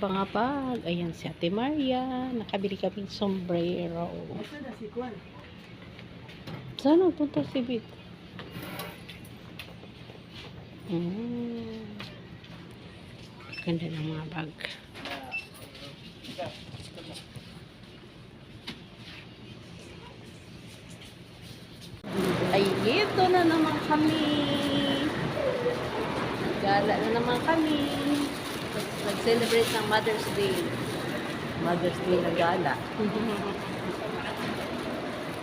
mga bag. Ayan si Ate Maria. Nakabili kami sombrero. Saan ang punta si Bit? Ganda ng mga bag. Ay, ito na naman kami. Gala na naman kami. Nag-celebrate ng Mother's Day. Mother's Day na gala.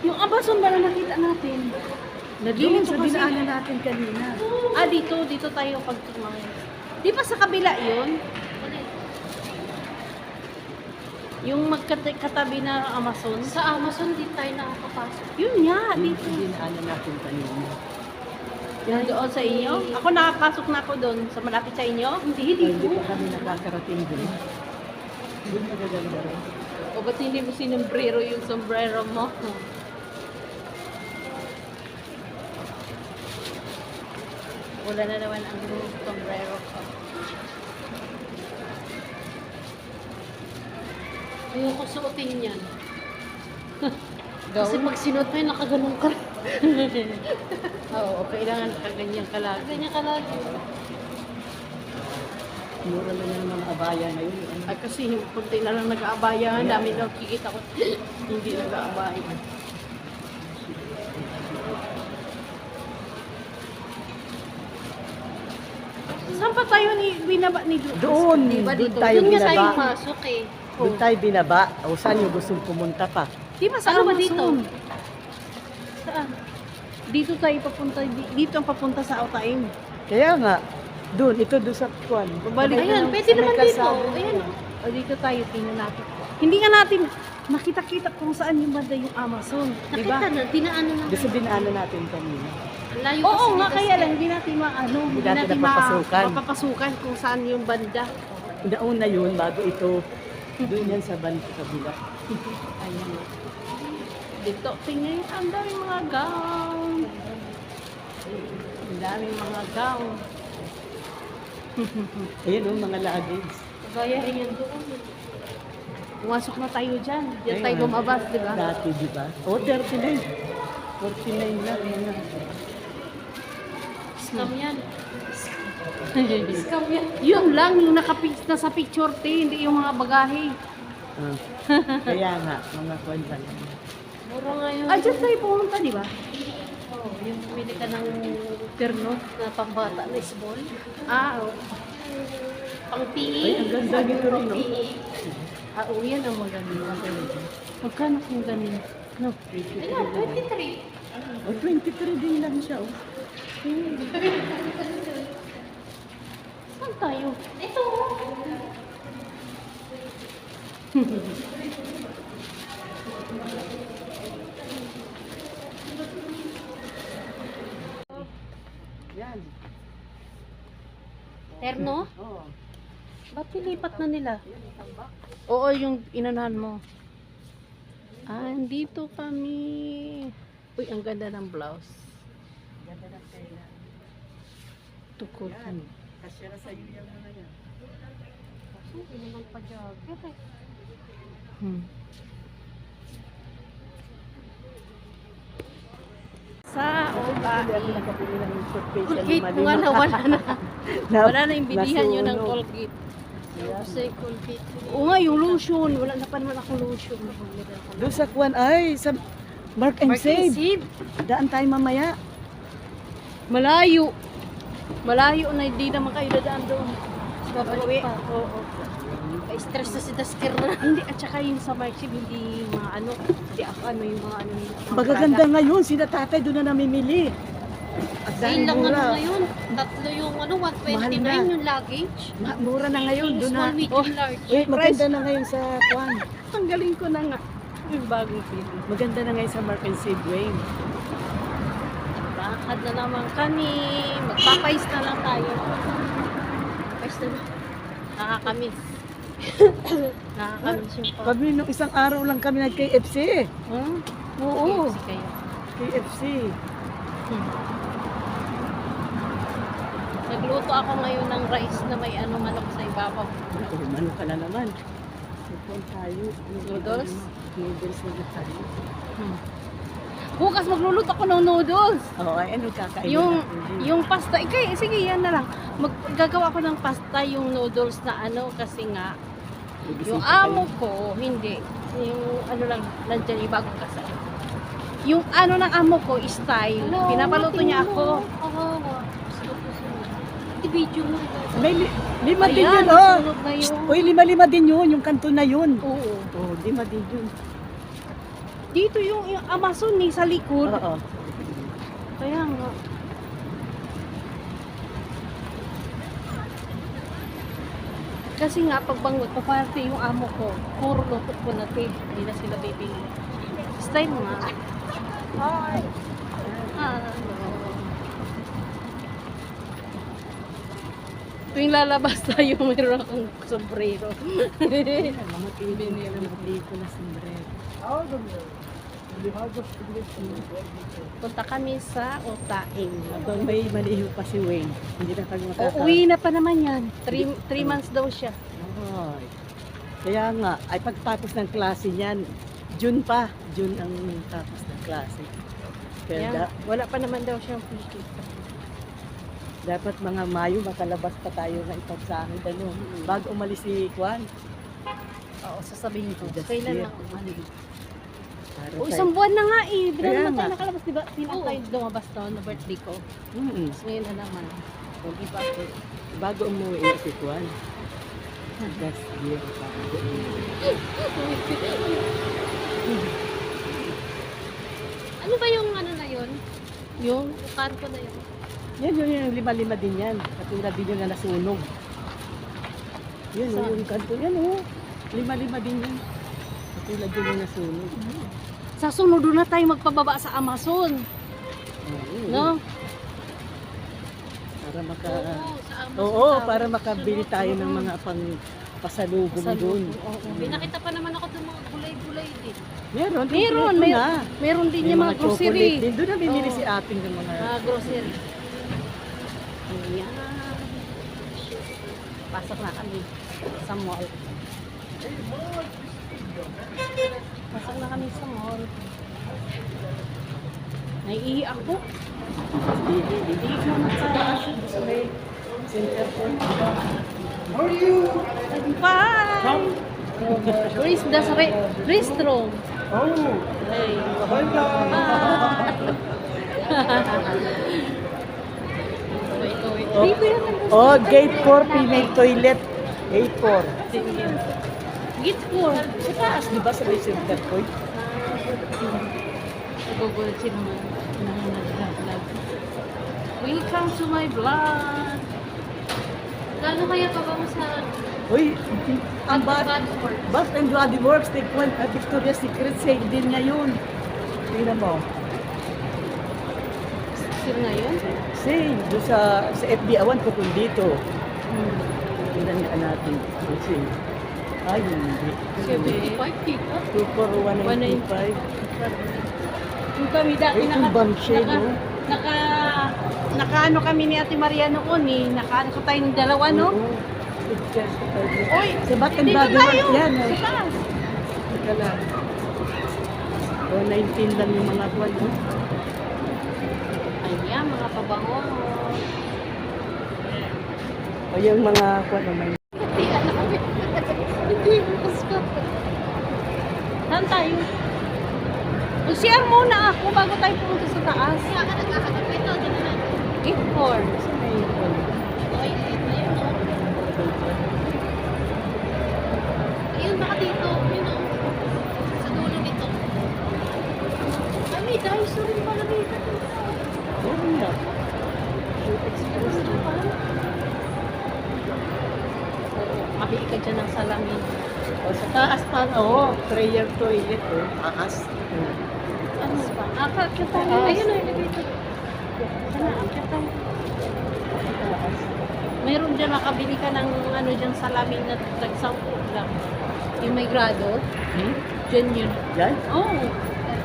Yung Amazon ba na nakita natin? Doon sa dinaanan natin kanina. Dito tayo pagtumay. Di ba sa kabila yun? Yung magkatabi na Amazon? Sa Amazon, di tayo nakakapasok. Yun nga, dito. Sa dinaanan natin kanina. Yan doon sa inyo? Ako nakapasok na ako doon. Sa malapit sa inyo? Hindi Hindi po. pa kami nakakarating doon. Doon magaganda rin. O ba't hindi mo sinumbrero yung sombrero mo? Wala na naman ang sombrero ko. Ayoko suotin yan. Kasi pag sinuot mo yun, nakaganong ka. Oo, kailangan nakaganyan ka lagi. Ganyan ka lagi. Mura na ng mga abaya ngayon. Ay kasi kunti na lang nag-aabaya. Ang dami na kikita ko. Hindi nag-aabaya. Saan pa tayo binaba ni Diyos? Doon, Diba doon dito? tayo Doon nga tayo binaba. masok eh. Doon tayo binaba. O saan yung gustong pumunta pa? Di ba saan ba dito? Saan? Dito tayo papunta. Dito ang papunta sa Autaim. Kaya nga, doon, ito doon sa Kwan. Babalik ayan, pwede naman dito. Ayan. O dito tayo, tingnan natin. Hindi nga natin nakita-kita kung saan yung banda yung Amazon. Diba? Nakita na, dinaanan na. Doon sa dinaanan natin kanina. Layo Oo kasi nga, kasi. kaya lang, hindi natin maano. Hindi natin natin napapasukan. mapapasukan kung saan yung banda. Una yun, bago ito, doon yan sa kabila. Ayan. Dito, tingnan, ang daming mga gown. Ang daming mga gown. Ayan o, mga luggage. Gaya rin yan doon. Pumasok na tayo dyan. Diyan tayo Ayun. lumabas, di ba? Dati, di ba? O, 39. 49 na. Ayan. Scam yan. Scam yan. Yun lang, yung nasa picture, hindi yung mga bagahe. Ah. Kaya nga, mga kwenta lang. Mura nga yung, Dyan tayo pumunta, di ba? yung pumili ka ng Terno. na pambata na small. Oo. Pang PE. Ay, ang ganda nito rin, no? PE. Yan ang maganda. Magkano kung ganun? No. Ayun, 23. O, 23 din lang siya, oh. Saan tayo? Ito. Yan. Terno? Oo. Ba't nilipat na nila? Oo, yung inanahan mo. Andito kami. Uy, ang ganda ng blouse. Ganda ng tela. Tukol Yan. kami. Kasya na sa'yo yung mga yan. Hindi naman pa jogger eh. Sa Hindi ako nakapili ng toothpaste na Colgate mali. mo nga na wala na. Wala na yung bilihan nyo ng nasunog. Colgate. Say Colgate. Oo nga, yung lotion. Wala na pa naman akong lotion. Doon sa Kwan, ay, sa Mark and Save. Save. Daan tayo mamaya. Malayo. Malayo na hindi naman kayo dadaan doon. Babalik pa. Oo. Stress na si Dasker na. Hindi, at saka yung sa Marchib, hindi mga ano, hindi ako ano yung mga ano. Mga Magaganda ngayon, sila tatay doon na namimili. At Sale dahil lang ano mura. ngayon. Tatlo yung ano, Mahal 129 na. yung luggage. Mura na ngayon, Yung doon na. small, medium, large. Maganda na ngayon sa Kwan. Ang galing ko na nga. Yung bagong feeling. Maganda na ngayon sa Mark and Save Wayne. Lakad na naman kami. Magpapais na lang tayo. Pais na lang. Nakakamiss. Nakakamiss yung pa. Kami nung isang araw lang kami nag-KFC. Hmm? Oo. Kasi kayo. KFC. Nagluto ako ngayon ng rice na may ano manok sa ibabaw. Ano ka na naman? Ipon tayo. Noodles? Noodles na tayo. Bukas magluluto ako ng noodles. Oo, ay ano kakainin Yung natin? yung pasta, sige yan na lang. Maggagawa ko ng pasta yung noodles na ano kasi nga yung amo ko hindi yung ano lang nandiyan yung bagong kasal. Yung ano ng amo ko style, pinapaluto niya ako. I-video mo. May lima din Ayan, yun, oh. sunod na yun. Uy, lima din yun, yung kanto na yun. Oo. Oo, lima din yun. Dito yung Amazon ni sa likod. Oo. Kaya nga. Kasi nga pagbangot, paparte yung amo ko. Puro luto ko na te. Hindi na sila bibili. Style nga. Hi. Hello. Tuwing lalabas tayo, mayroon akong sombrero. Mga pinili ng dito na sombrero. Punta kami sa Utaing. Habang may maliho pa si Wayne, hindi na tayo makaka... Uuwi na pa naman yan. 3 months daw siya. Ay. Kaya nga, ay pagtapos ng klase niyan, June pa. June ang tapos ng klase. Kaya Yan. Wala pa naman daw siyang pushkita. dapat mga Mayo, makalabas pa tayo ng ipagsahid. Ano, bago umalis si Juan. Oo, sasabihin ko. Just Kailan here. lang umalis? Para O, tayo- isang buwan na nga eh. Di ba Kaya naman nga. tayo nakalabas? Di ba? Di ba Oo. tayo lumabas noon na birthday ko? Mm-mm. Tapos ngayon na naman. O, di ba? Bago umuwi si Juan. Just here. Bago umuwi. Ano ba yung ano na yun? Yung, Kanto na yun. Yan, yung lima-lima din yan. Katulad din yung na nasunog. Yan, Saan? yung kanto yan, oh. Lima-lima din yan. Katulad din yung nasunog. sa sunod doon na tayo magpababa sa Amazon. Oo. No? Para maka... Oo, sa Amazon. Oo, para makabili tayo ng mga pang pasalubong Sa doon. Oo. Pinakita pa naman ako ng mga gulay-gulay din. Meron, Meron, kompleto meron. na. Meron din May yung mga chocolate grocery. din. Doon na bibili Oo. si ating ng mga... Mga grocery. Ayan. Pasok na kami sa mall. Pasok na kami sa mall. Naiihi ako. Hindi mo na sa may center point. Bye! Where is the restroom? Oh, Hey. oh, oh, gate 4 female toilet. Gate 4. Gate 4. Sa taas, di ba sa may center point? Nagugulat sila mga nag-vlog. Welcome to my vlog. Gaano kaya pa ba mo sa Uy, ang Bad Work? Bath and Body Works, take one at Victoria's Secret sale din ngayon. Tingnan mo. Sila ngayon? Sale, doon sa FB Awan ko kung dito. Tingnan nga natin. Sale. Ay, hindi. 75 dito. 2 for 195. Yung kami dati Ay, yung bombshell, no? naka ano kami ni Ate Maria noon eh. Naka ano tayo ng dalawa, no? Oo. Oy, Sa Bath and dito Body tayo. Works yan. Sa taas. Teka lang. O, 19 lang yung mga buwan. No? Ayan, mga pabango. O, yung mga buwan naman. Saan tayo? Mag-CR muna ako bago tayo pumunta sa taas. Kaya ka nagkakagat ito. Dito na. Gate 4. Ay, ayun o. Ayun, baka dito. Yun o. Sa dulo nito. Ay, may daiso rin pala dito. Meron nga. Express na pa. Makabili ka dyan ng salamin. O, sa taas pa, oo. Prayer toilet, o. Taas. Ano ba? Akit ka tayo. Taas. Ayun na, ilagay ko. Sana, akit tayo. Taas. Meron dyan, makabili ka ng ano dyan salamin na tag-sampu lang. Yung may grado. Hmm? Dyan yun. Yan? Oo. Oh,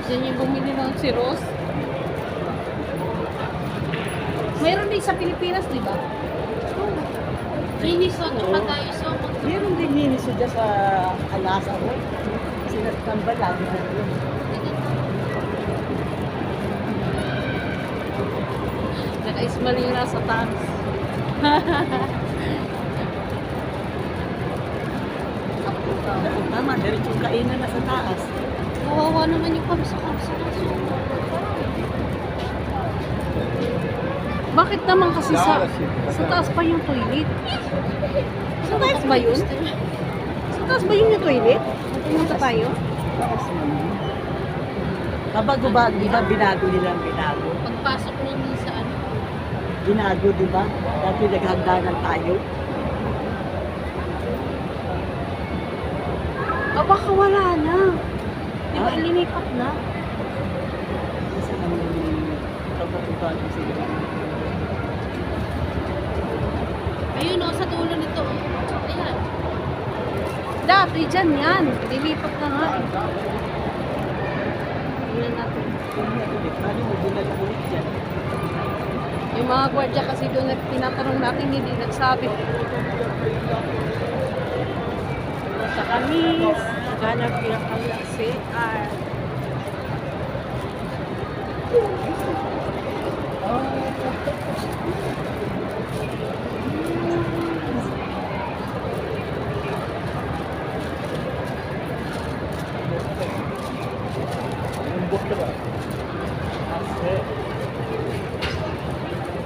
dyan yung bumili ng si Rose. Mayroon din sa Pilipinas, di ba? Miniso, Oo. tsaka Daiso. Meron din Miniso dyan sa Alasa mo. Sinatambal lagi na yun. Naka-ismal yung nasa taas. Tama, diretsong kainan na sa taas. Kawawa naman yung kamsa-kamsa. Bakit naman kasi sa taas pa yung toilet? Sa taas ba yun? Sa taas ba yun yung toilet? Pumunta tayo? Taas naman. Kabago-bago, di ba? Binago nilang binago. Pagpasok nun sa ano. Binago, di ba? Dati naghagdanan tayo. Ah, baka wala na. Di ba Ah? ilinipat na? Kasi kami kabago-bago sila. Ayun o, sa dulo nito. Ayan. Dati dyan yan. Lilipat na nga eh. Tingnan natin. Paano mo dinala ulit dyan? Yung mga gwardiya kasi doon tinatanong natin, hindi nagsabi. Sa kamis, ganap yung kanya CR.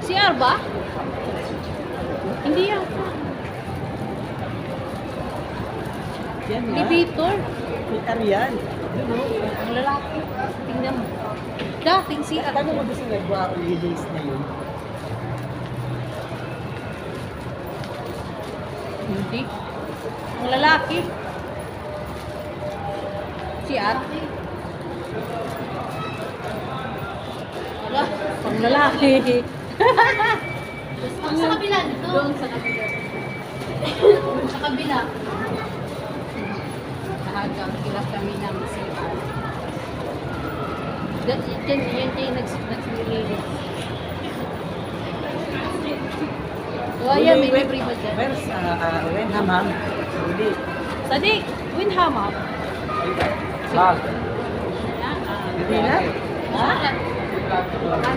CR ba? Hindi yata. Yan nga. Elevator. Peter yan. Yun o. Ang lalaki. Tingnan mo. Dating CR. Paano mo gusto nagwa release na yun? Hindi. Ang lalaki. CR. Wala. Ang lalaki. Ang sa kabila nito. Doon sa kabila. Sa kabila. Hanggang kilap kami ng CR. Yan nagsililis. O ayan, may libre ba dyan? Where's Wenham, ma'am? Hindi. Sadiq, Windhammer. Hindi na? Ha?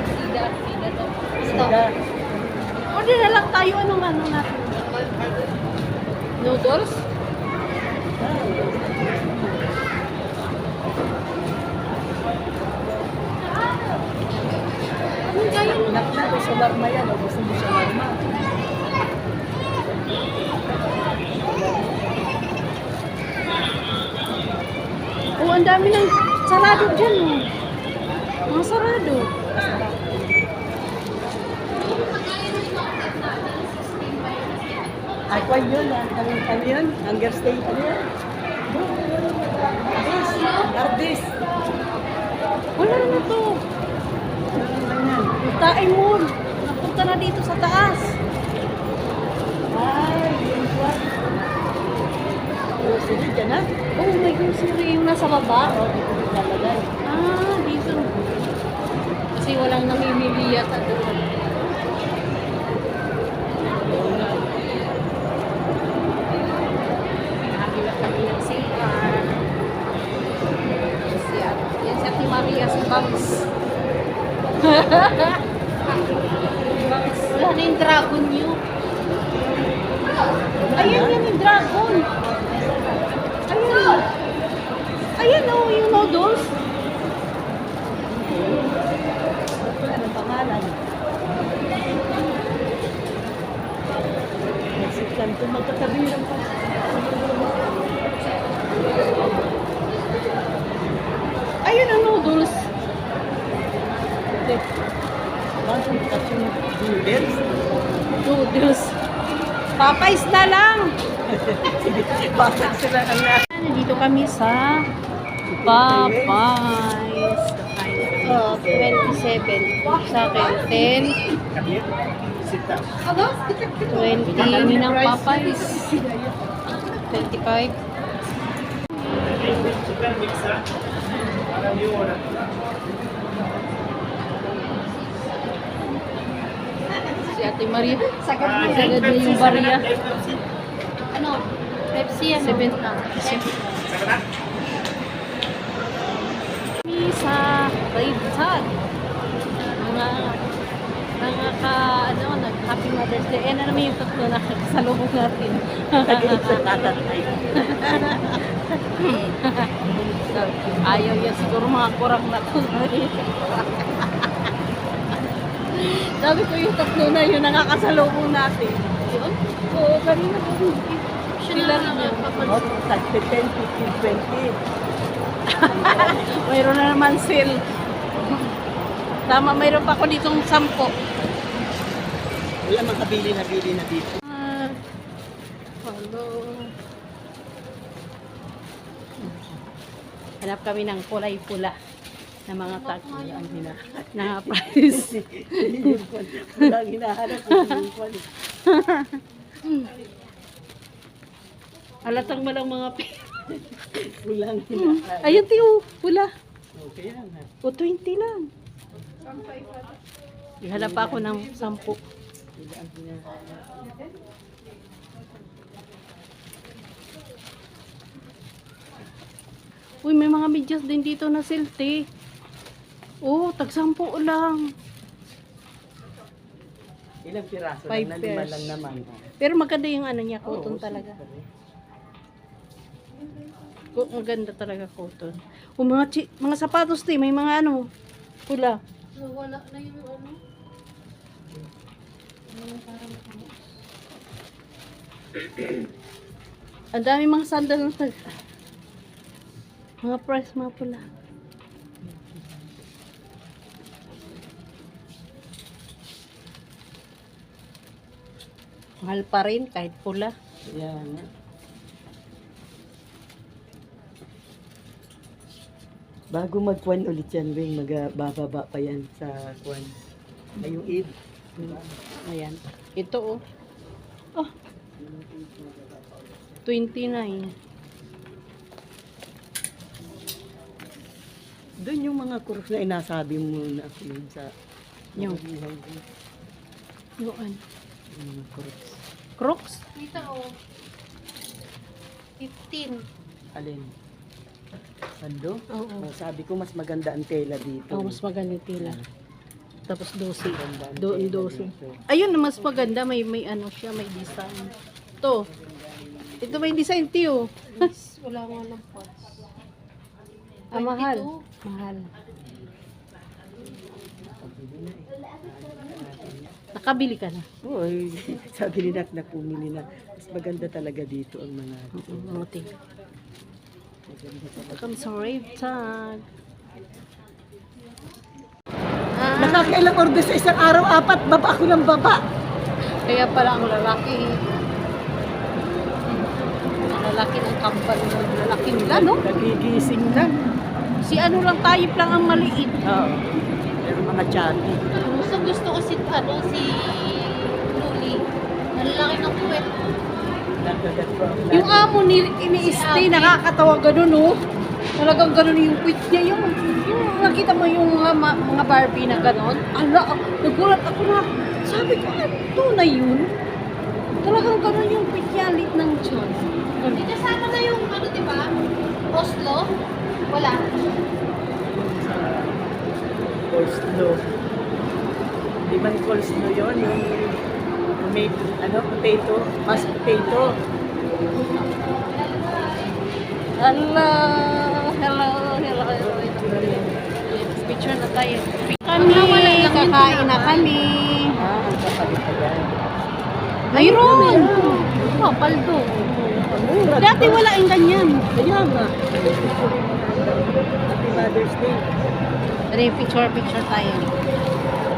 Sida to. Sida. Order na lang tayo. Anong ano natin? Noodles? Anong kaya mo? Nakna ko sa larma yan. O gusto mo sa larma? Oh, ang dami ng sarado dyan. Oh. Mga sarado. Ay, kwan yun. Ano yun? Hunger stay. Ano yun? Ardis. Wala na to. Tae Mall. Napunta na dito sa taas. Ay, yun kwan. Sige, dyan na. Oh, may grocery yung nasa baba. O, dito naglalagay. Ah, dito. Kasi walang namimili yata doon. Nakakila kami ng CR. Yan si Ate Maria, si Bangs. Bangs. Wala na yung dragon nyo. Ayan yan yung dragon. Ayan. Ayan oh, yung noodles. Anong pangalan? Mexican to magkatabiran pa. Ayun ang noodles. Bakit katsyung noodles? Noodles. Papay's na lang. Bakit sila ang Nandito kami sa Popeyes. Oh, 27. Sa akin, 10. 20 ng Popeyes. 25. Si Ate Ate Maria. Sagad na yung barya. Ano? Pepsi ano? 7 na. Sa Raytag. Mga nag-Happy Mother's Day. Ano naman yung tatlo na kasalubong natin. Ayaw yan siguro mga kurang na to. Sabi ko yung tatlo na yun nakakasalubong natin. Yun? Oo, kanina po. Sila na nga Oh, tagpi 10, 15, 20. Mayroon na naman sale. Tama, mayroon pa ako ditong 10. Wala makabili na dito. Hello. Hanap kami ng kulay pula na mga tag Ang na price. Wala ang hinahanap ko yung kwan. Halatang malang mga Walang hinahanap. ayun tiyo, pula. Okay yan ha. O 20 lang. Ihanap pa ako ng 10. Wala ang hinahanap. Uy, may mga medyas din dito na silte. Oh, tag 10 lang. Ilang piraso 5 lang na 5 pairs. lang naman. Pero maganda yung ano niya, cotton Oo, talaga. super. Maganda talaga cotton. O mga sapatos din, may mga ano, pula. wala na yung ano. Parang Ang dami mga sandal ng tag. Mga price, mga pula. Mahal pa rin kahit pula. Yan. Bago mag-kwan ulit yan, Weng, magbababa pa yan sa kwan. Ay, yung Eid. Ayan. Ito oh. Oh. 29. Doon yung mga kurus na inasabi mo na yun sa Yung. buhay ko. Yung ano. Yung mga kurus. Crocs? Kita oh. 15. Alin? Sando? Oo. Oh, sabi ko mas maganda ang tela dito. Oh, mas maganda tila. Tapos 12. Maganda ang Doon tela 12. dito. Ayun, mas maganda. May ano siya, may design. Ito. Ito may design, tiyo. Wala nga ng pots. Ah, mahal. 22. Mahal. Nakabili ka na. Uy, sabi ni Nak na pumili na. Mas maganda talaga dito ang mga Muti. maganda talaga. Welcome sa Rave Tag. Nakakailang order sa isang araw, 4, baba ako ng baba. Kaya pala ang lalaki. Ang lalaki ng company ng lalaki nila, no? Nagigising lang. Si ano lang, tayip lang ang maliit. Oo. Pero mga chubby. Gusto ko si Luli. Nalalaki ng puwet. Nagkagat ko ang Yung amo ni ini-stay, nakakatawa ganun, no? Talagang ganun yung quit niya. Yung nakita mo yung mga Barbie na ganun. Ala, nagulat ako na. Sabi ko, ano tunay yun? Talagang ganun yung quit niya, lit ng tiyan. Hindi kasama na yung ano, di ba? Oslo? Wala. coleslaw. Di ba yung coleslaw yun? Yung tomato, potato, mashed potato. Hello. Picture na tayo. Kami, kakain na kami. Ang kapalit pa yan. Mayroon! Oh, paldo. Dati wala yung ganyan. Kaya nga. Happy Mother's Day. Tara, picture tayo.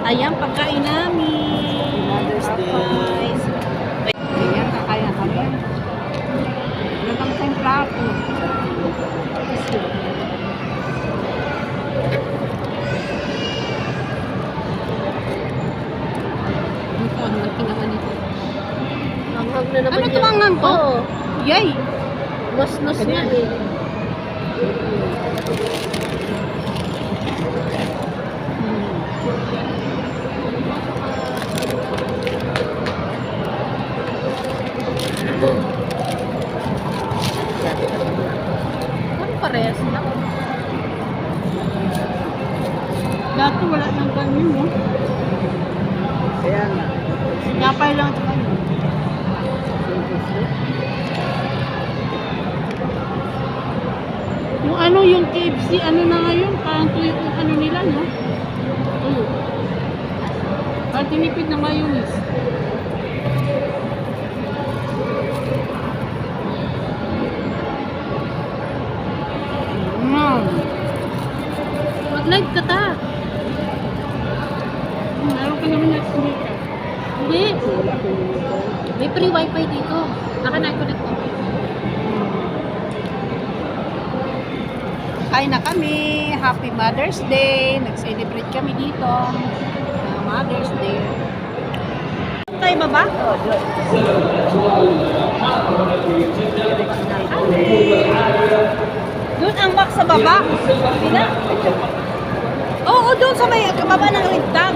Ayan, pagkain namin. Mother's Day. Guys. Ayan, kakain na kami. Ano lang tayong plato? Ito, ang laki naman ito. Hanghang na naman Ano yan. ito ang hangko? Oo. Yay! Nos-nos nga eh. Dati wala nang ganyan mo. Kaya nga. Napay lang ito kayo. Yung ano, yung KFC, ano na ngayon, parang tuyo yung ano nila, no? Tuyo. Parang tinipid na mayonnaise. Mag-live ka ta. Meron ka naman na sumika. Hindi. May free wifi dito. Naka na-connect ko. Kain na kami. Happy Mother's Day. Nag-celebrate kami dito. Mother's Day. Tayo baba? Oo, doon. Doon ang box sa baba. Pina? Oo, doon sa may baba ng rintag.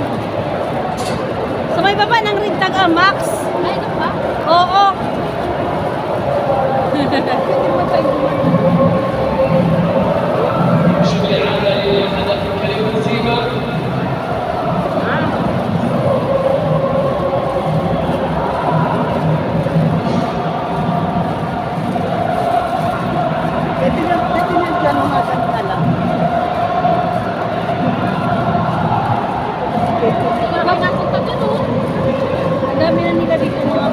Sa may baba ng rintag ang max. Ay, ito ba? Oo. Pwede na dyan mga alam. Marami natin taga doon. Ang dami na nila dito mga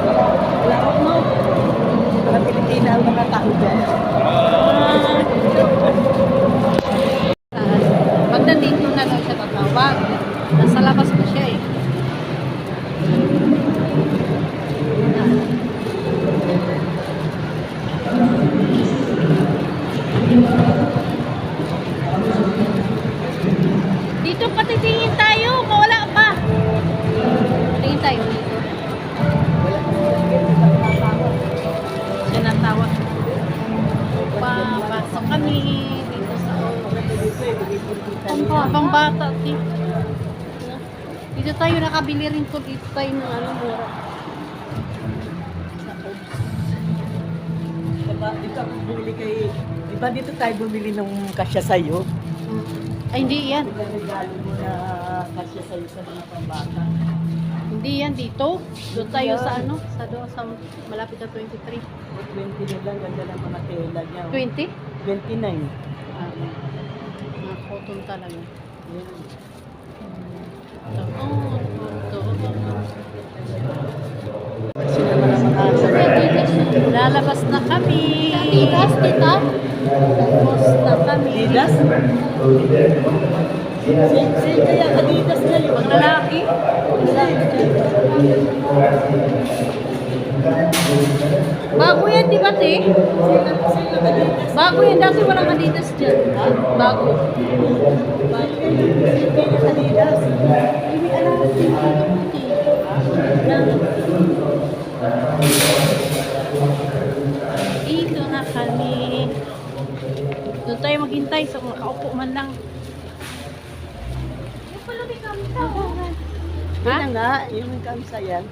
larok, no? Mga Pilipina ang mga tao dyan. Pag nandito na lang siya tatawag, nasa labas pa siya eh. Dito patitingin tayo, mawala pa. Tingin tayo dito. Siya natawag. Papasok kami dito sa pang bata. Dito tayo nakabili rin ko dito tayo ng ano mura. Sa Obs. Diba, dito ako bumili kay... Diba dito tayo bumili ng kasya sa'yo? Ay, hindi yan. Diba regalo mo na kasya sa'yo sa mga pambata? Hindi yan dito. Doon tayo sa ano? Sa doon, sa malapit na 23. 20 na lang, ganda ng mga tela niya. 20? 29. Mga cotton talaga. Yan. Sila mga Lalabas na kami. Titas, tita. Lalabas na kami. Adidas? Si kaya Adidas na yun. Ang lalaki. Bago yan, di ba, te? Bago yan. Dati walang Adidas dyan. Ha? Bago. Adidas. Hindi alam ko dito na kami. Doon tayo maghintay sa makaupo man lang. Yung pala may kamsa. Yan nga, yung kamsa yan.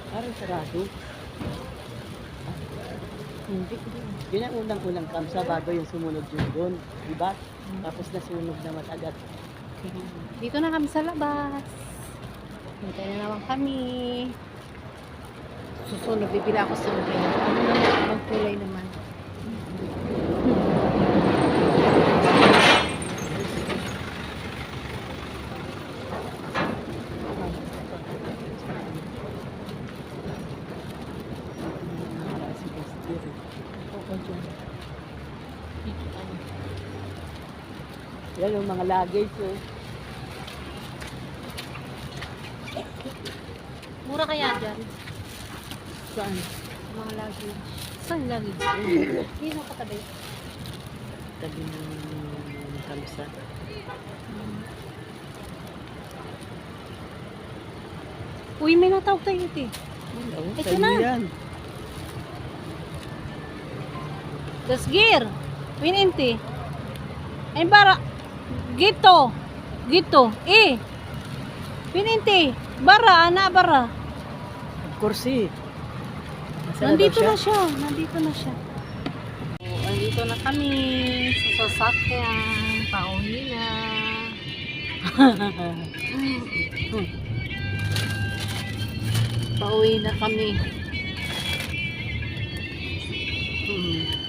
Parang sarado. Hindi. Yun ang unang-unang kamsa bago yung sumunod yun doon. Diba? Tapos nasunog na matagat. Dito na kami sa labas. Hintay na naman kami. Susunod, bibili ako sa mga ano naman, ibang kulay naman. Oo, dyan. Dito tayo. Yan yung mga luggage. Oh. Mura kaya dyan? Saan? Mga luggage. Saan luggage? Hindi na katabi. Tabi ng kamsa. Uy, may natawag tayo ito eh. Oh, Ito sa'yo na. yan. Das gear. Wininti. Ay bara. Gito. Gito. Wininti. Bara. Ana bara. Kursi. Nandito na siya. Nandito na siya. Nandito na kami sa sasakyan. Pauwi na kami. Hmm.